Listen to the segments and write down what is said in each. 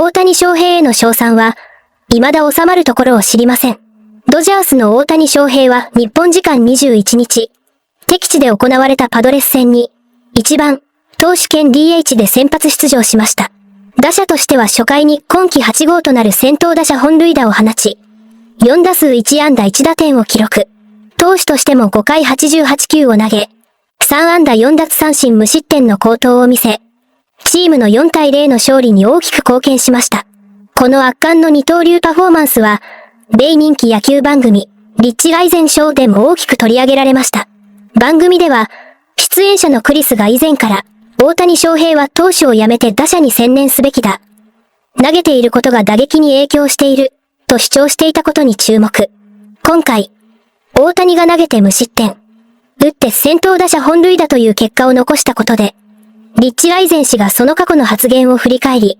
大谷翔平への称賛は、未だ収まるところを知りません。ドジャースの大谷翔平は日本時間21日、敵地で行われたパドレス戦に、1番、投手兼 DH で先発出場しました。打者としては初回に今季8号となる先頭打者本塁打を放ち、4打数1安打1打点を記録。投手としても5回88球を投げ、3安打4奪三振無失点の好投を見せ、チームの4対0の勝利に大きく貢献しました。この圧巻の二刀流パフォーマンスは、米人気野球番組、リッチガイゼンショーでも大きく取り上げられました。番組では、出演者のクリスが以前から、大谷翔平は投手を辞めて打者に専念すべきだ。投げていることが打撃に影響している、と主張していたことに注目。今回、大谷が投げて無失点、打って先頭打者本塁打という結果を残したことで、リッチガイゼン氏がその過去の発言を振り返り、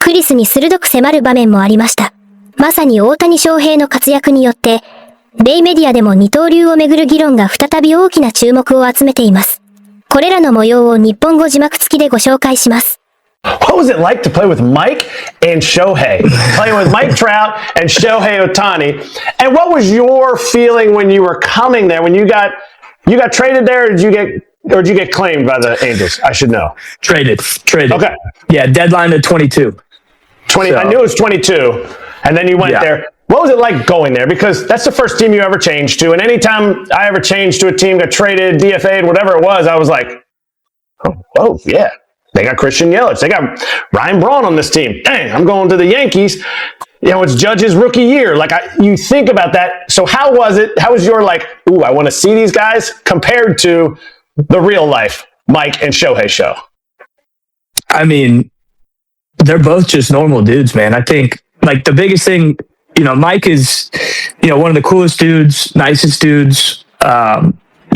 クリスに鋭く迫る場面もありました。まさに大谷翔平の活躍によって、米メディアでも二刀流をめぐる議論が再び大きな注目を集めています。これらの模様を日本語字幕付きでご紹介します。What was it like to play with Mike and Shohei? Playing with Mike Trout and Shohei Ohtani. And what was your feeling when you were coming there? When you got traded there, or did you get claimed by the Angels? I should know. Traded. Okay. Yeah, deadline to 22. 20. So, I knew it was 22. And then you went there. What was it like going there? Because that's the first team you ever changed to. And anytime I ever changed to a team, got traded, DFA'd, whatever it was, I was like, oh, yeah. They got Christian Yelich. They got Ryan Braun on this team. Dang, I'm going to the Yankees. You know, it's Judge's rookie year. Like, you think about that. So how was it? How was your, like, ooh, I want to see these guys compared to the real life Mike and Shohei show? I mean, they're both just normal dudes, man. I think, like, the biggest thing, you know, Mike is, you know, one of the coolest dudes, nicest dudes.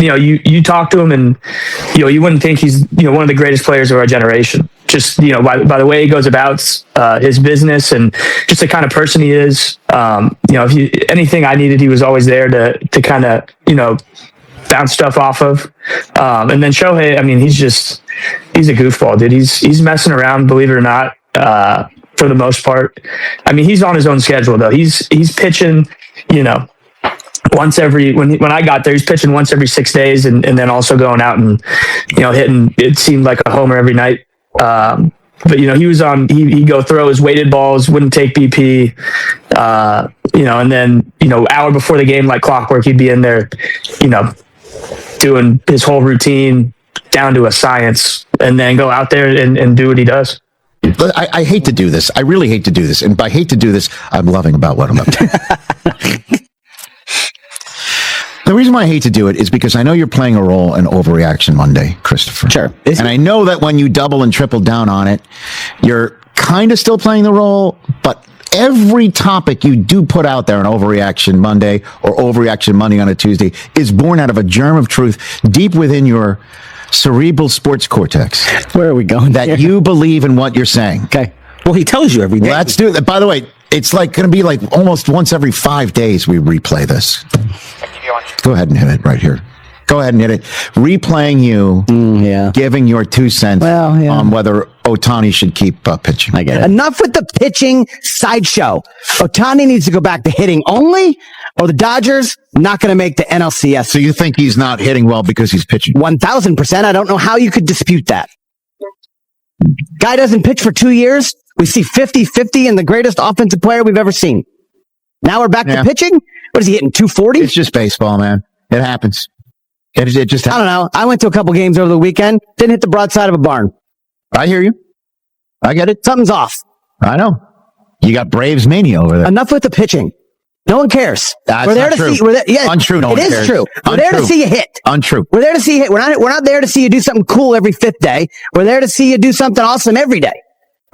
You know, you talk to him and, you know, you wouldn't think he's, you know, one of the greatest players of our generation. Just, you know, by the way he goes about his business and just the kind of person he is. You know, if anything I needed, he was always there to kind of, you know, bounce stuff off of. And then Shohei, I mean, he's a goofball, dude. He's messing around, believe it or not, for the most part. I mean, he's on his own schedule though. He's pitching, you know, once every, when I got there, he's pitching once every 6 days and then also going out and, you know, hitting, it seemed like a homer every night. But, you know, he'd go throw his weighted balls, wouldn't take BP, you know, and then, you know, hour before the game, like clockwork, he'd be in there, you know, doing his whole routine down to a science and then go out there and do what he does. But I hate to do this. I really hate to do this. And by hate to do this, I'm loving about what I'm up to. The reason why I hate to do it is because I know you're playing a role in Overreaction Monday, Christopher. Sure. And I know that when you double and triple down on it, you're kind of still playing the role, but every topic you do put out there on Overreaction Monday or Overreaction Monday on a Tuesday is born out of a germ of truth deep within your cerebral sports cortex. Where are we going? That you believe in what you're saying. Okay. Well, he tells you every day. Let's do that. By the way, it's like going to be like almost once every 5 days we replay this. Go ahead and hit it right here. Go ahead and hit it. Replaying you, giving your 2 cents on whether Ohtani should keep pitching. I get it. Enough with the pitching sideshow. Ohtani needs to go back to hitting only, or the Dodgers not going to make the NLCS. So you think he's not hitting well because he's pitching? 1,000%. I don't know how you could dispute that. Guy doesn't pitch for 2 years. We see 50-50 and the greatest offensive player we've ever seen. Now we're back to pitching? What is he hitting, 240? It's just baseball, man. It happens. It just happens. I don't know. I went to a couple games over the weekend. Didn't hit the broadside of a barn. I hear you. I get it. Something's off. I know. You got Braves mania over there. Enough with the pitching. No one cares. We're there to see. Untrue. No one cares. It is true. We're there to see you hit. Untrue. We're there to see you hit. We're not there to see you do something cool every 5th day. We're there to see you do something awesome every day.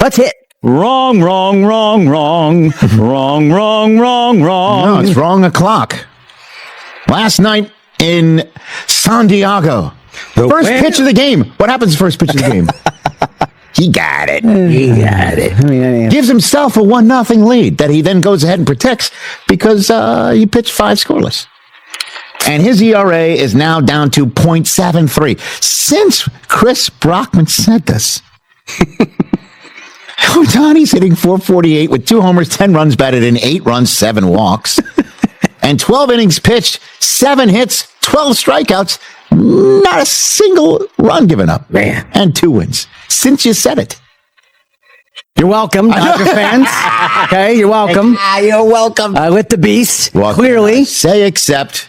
Let's hit. Wrong. Wrong. No, it's wrong o'clock. Last night in San Diego. First pitch of the game. What happens first pitch of the game? He got it. Gives himself a 1-0 lead that he then goes ahead and protects because he pitched 5 scoreless. And his ERA is now down to .73. Since Chris Brockman said this, Ohtani's hitting 448 with 2 homers, 10 runs batted in, 8 runs, 7 walks, and 12 innings pitched, 7 hits, 12 strikeouts, not a single run given up, Man. and 2 wins. Since you said it. You're welcome, Dodger fans. Okay, you're welcome. You're welcome. With the beast, Well, clearly. Say except.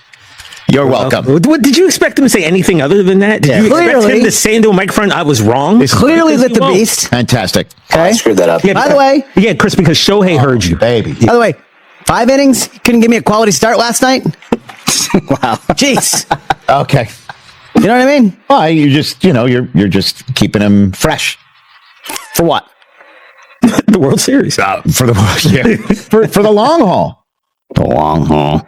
You're welcome. What, did you expect him to say anything other than that? Did you expect Clearly. him to say into a microphone, I was wrong? Clearly Because lit he the won't. beast. Fantastic. Okay. Screwed that up. Yeah, By the way, yeah, Chris, because Shohei heard you. Baby. by the way, 5 innings. Couldn't give me a quality start last night. Wow. Jeez. Okay. You know what I mean? Well, you just, you're just keeping him fresh For what? The World Series. for the for the long haul. The long haul.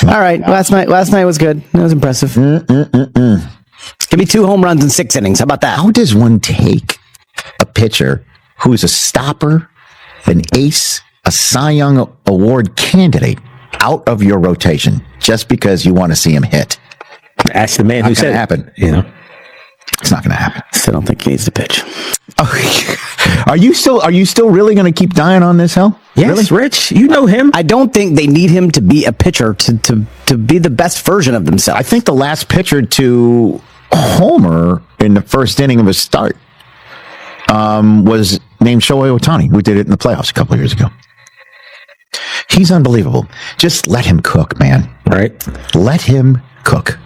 All right. Last night was good. That was impressive. Give me 2 home runs in 6 innings. How about that? How does one take a pitcher who's a stopper, an ace, a Cy Young Award candidate out of your rotation just because you want to see him hit? Ask the man who Not said gonna it. happen. You know. It's not going to happen. Still don't think he needs to pitch. Are you still really going to keep dying on this hill? Yes, Really? Rich, you know him. I don't think they need him to be a pitcher to be the best version of I themselves. think the last pitcher to homer in the first inning of his start was named Shohei Ohtani, who did it in the playoffs a couple of years ago. He's unbelievable. Just let him cook, man. Right. Let him cook.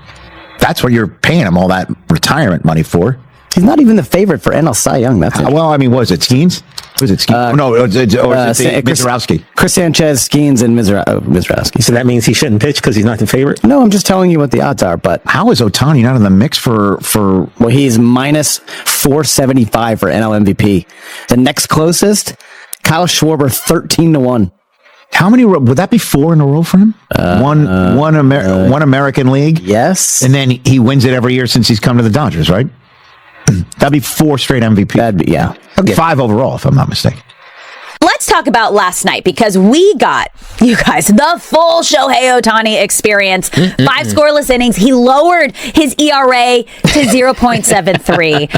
That's what you're paying him all that retirement money for. He's not even the favorite for NL Cy Young. That's it. Well, I mean, was it Skeens? Was it Skeens? No, or is it Mizorowski? Chris Sanchez, Skeens, and Mizorowski. So that means he shouldn't pitch because he's not the favorite. No, I'm just telling you what the odds are. But How is Ohtani not in the mix for? well, he's minus 475 for NL MVP. The next closest, Kyle Schwarber, 13-1. How many? Would that be 4 in a row for him? One American League. Yes, And then he wins it every year since he's come to the Dodgers, right? That'd be 4 straight MVP. that'd be, yeah. 5 overall, if I'm not mistaken. Let's talk about last night because we got, you guys, the full Shohei Ohtani experience. 5 scoreless innings. He lowered his ERA to 0.73.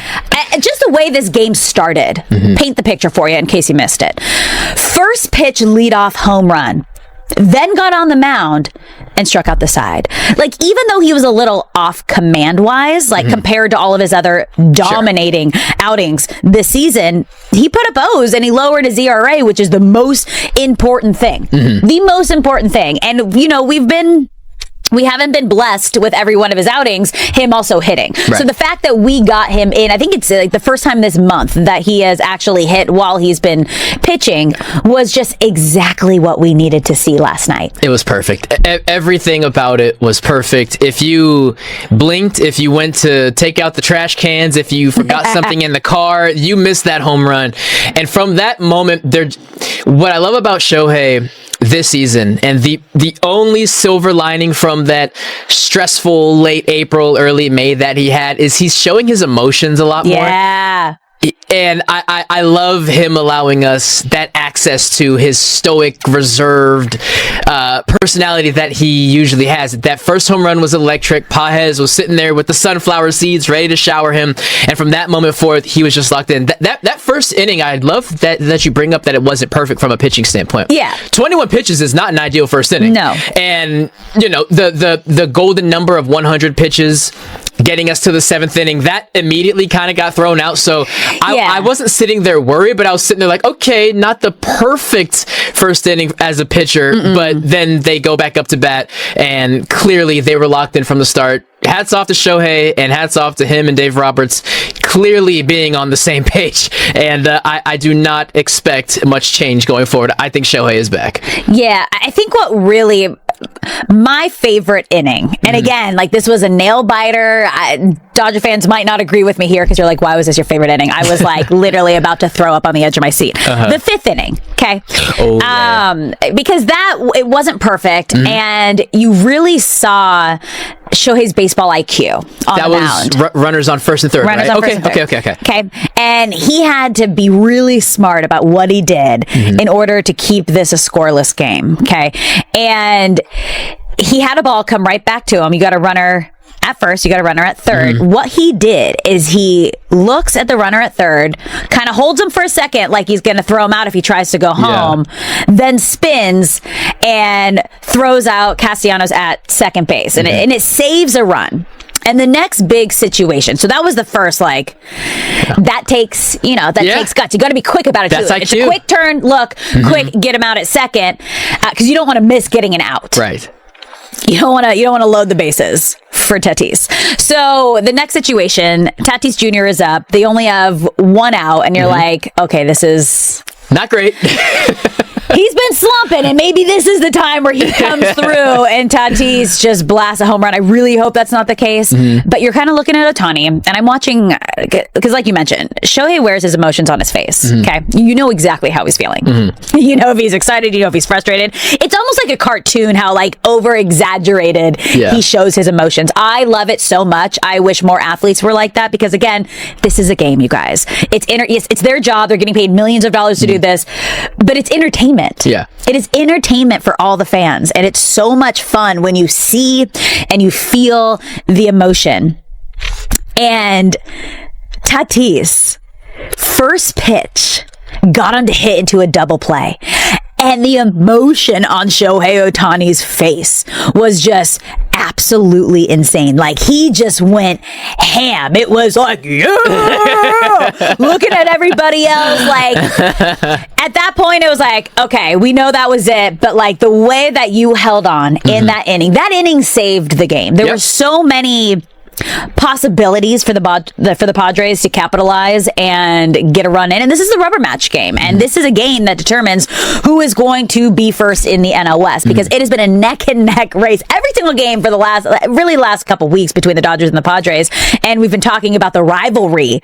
Just the way this game started. Paint the picture for you in case you missed it. First pitch leadoff home run. Then got on the mound and struck out the side. Like, even though he was a little off command-wise, like compared to all of his other dominating outings this season, he put up O's and he lowered his ERA, which is the most important thing. The most important thing. And, we haven't been blessed with every one of his outings, him also hitting. Right. So the fact that we got him in, I think it's like the first time this month that he has actually hit while he's been pitching, was just exactly what we needed to see last night. It was perfect. Everything about it was perfect. If you blinked, if you went to take out the trash cans, if you forgot something in the car, you missed that home run. And from that moment, what I love about Shohei this season, and the only silver lining from that stressful late April, early May that he had, is he's showing his emotions a lot more. Yeah. And I love him allowing us that access to his stoic, reserved personality that he usually has. That first home run was electric. Pages was sitting there with the sunflower seeds ready to shower him. And from that moment forth, he was just locked in. That first inning, I love that you bring up that it wasn't perfect from a pitching standpoint. Yeah. 21 pitches is not an ideal first inning. No. And, the golden number of 100 pitches getting us to the 7th inning, that immediately kind of got thrown out. So I wasn't sitting there worried, but I was sitting there like, okay, not the perfect first inning as a pitcher, but then they go back up to bat, and clearly they were locked in from the start. Hats off to Shohei, and hats off to him and Dave Roberts clearly being on the same page. And I do not expect much change going forward. I think Shohei is back. Yeah, I think what really, my favorite inning, and again, like, this was a nail biter. Dodger fans might not agree with me here because you're like, why was this your favorite inning? I was like literally about to throw up on the edge of my seat. The 5th inning, okay? Oh, yeah. Because it wasn't perfect, and you really saw Shohei's baseball IQ on That the mound. was runners on first and third, Runners right? on first and third. Okay. Okay. And he had to be really smart about what he did in order to keep this a scoreless game. Okay. And he had a ball come right back to him. You got a runner at first. You got a runner at third. What he did is he looks at the runner at third, kind of holds him for a second like he's going to throw him out if he tries to go home, then spins and throws out Castellanos at second base. And it saves a run. And the next big situation. So that was the first, that takes, takes guts. You got to be quick about it. That's too. like It's a quick turn, look, quick, get him out at second, because you don't want to miss getting an out. Right. You don't want to load the bases for Tatis. So the next situation, Tatis Jr. is up. They only have one out, and you're like, okay, this is not great. He's been slumping, and maybe this is the time where he comes through and Tatis just blasts a home run. I really hope that's not the case. But you're kind of looking at Ohtani, and I'm watching, because like you mentioned, Shohei wears his emotions on his face. Okay, you know exactly how he's feeling. You know if he's excited, you know if he's frustrated. It's almost like a cartoon how over exaggerated he shows his emotions. I love it so much. I wish more athletes were like that, because again, this is a game, you guys. It's their job. They're getting paid millions of dollars to do this, but it's entertainment. Yeah. It is entertainment for all the fans, and it's so much fun when you see and you feel the emotion. And Tatis, first pitch, got him to hit into a double play. And the emotion on Shohei Ohtani's face was just absolutely insane. He just went ham. It was like, yeah! Looking at everybody else, at that point, it was like, okay, we know that was it. But the way that you held on in that inning saved the game. There were so many possibilities for the Padres to capitalize and get a run in, and this is the rubber match game, and this is a game that determines who is going to be first in the NL West, because it has been a neck and neck race every single game for the last couple weeks between the Dodgers and the Padres, and we've been talking about the rivalry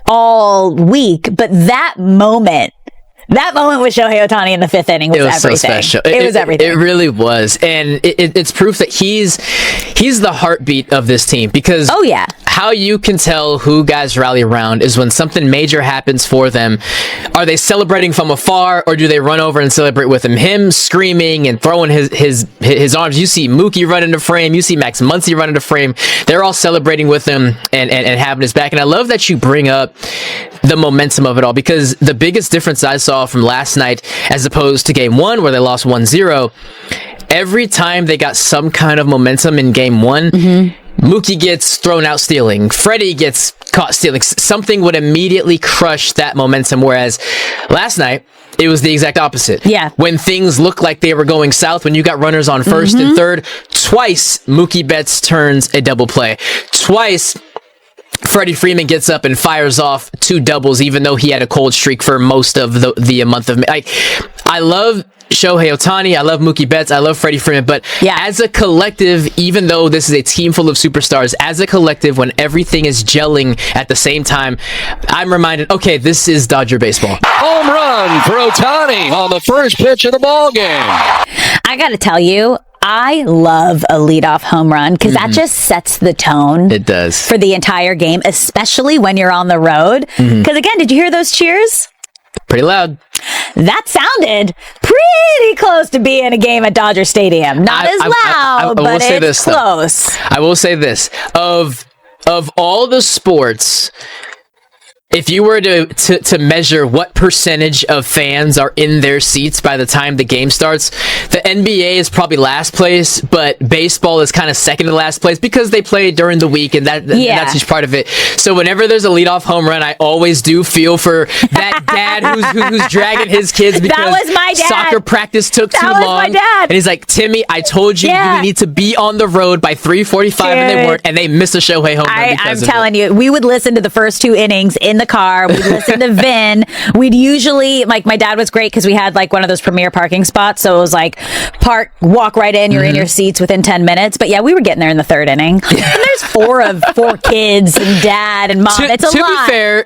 all week, but that moment with Shohei Ohtani in the fifth inning was everything. So special. It was everything. It really was. And it's proof that he's the heartbeat of this team, because how you can tell who guys rally around is when something major happens for them. Are they celebrating from afar, or do they run over and celebrate with him? Him screaming and throwing his arms. You see Mookie run into frame. You see Max Muncy run into frame. They're all celebrating with him and having his back. And I love that you bring up the momentum of it all, because the biggest difference I saw from last night as opposed to game one, where they lost 1-0, every time they got some kind of momentum in game one, Mookie gets thrown out stealing, Freddie gets caught stealing, something would immediately crush that momentum, whereas last night it was the exact opposite. Yeah. When things looked like they were going south, when you got runners on first and third, twice Mookie Betts turns a double play. Twice Freddie Freeman gets up and fires off 2 doubles, even though he had a cold streak for most of the month of May. I love Shohei Ohtani, I love Mookie Betts, I love Freddie Freeman, but as a collective, even though this is a team full of superstars, as a collective, when everything is gelling at the same time, I'm reminded, okay, this is Dodger baseball. Home run for Ohtani on the first pitch of the ball game. I gotta tell you, I love a leadoff home run, because that just sets the tone. It does. For the entire game, especially when you're on the road. Because again, did you hear those cheers? Pretty loud. That sounded pretty close to being a game at Dodger Stadium. Not as loud, but it's close. I will say this. Of all the sports, if you were to measure what percentage of fans are in their seats by the time the game starts, the NBA is probably last place, but baseball is kind of second to last place, because they play during the week, and that's each part of it. So whenever there's a leadoff home run, I always do feel for that dad who's dragging his kids because that was my dad. Soccer practice took too long. That was my dad. And he's like, Timmy, I told you you need to be on the road by 3:45, and they weren't, and they missed a Shohei home run because I'm telling you, we would listen to the first 2 innings in the car. We'd listen to Vin. We'd usually, my dad was great because we had one of those premier parking spots. So it was park, walk right in, you're in your seats within 10 minutes. But yeah, we were getting there in the 3rd inning. And there's 4 kids and dad and mom. It's a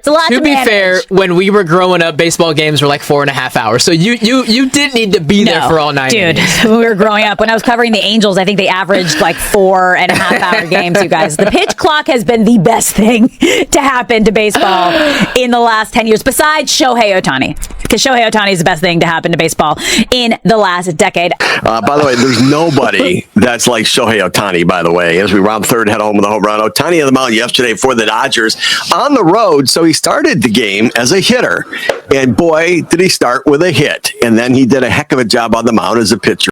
lot. To be fair, when we were growing up, baseball games were 4.5 hours. So you did need to be there for all 9 innings. When we were growing up, when I was covering the Angels, I think they averaged 4.5 hour games, you guys. The pitch clock has been the best thing to happen to baseball in the last 10 years, besides Shohei Ohtani. Because Shohei Ohtani is the best thing to happen to baseball in the last decade. By the way, there's nobody that's like Shohei Ohtani, by the way. As we round third, head home with a home run. Ohtani on the mound yesterday for the Dodgers on the road. So he started the game as a hitter. And boy, did he start with a hit. And then he did a heck of a job on the mound as a pitcher.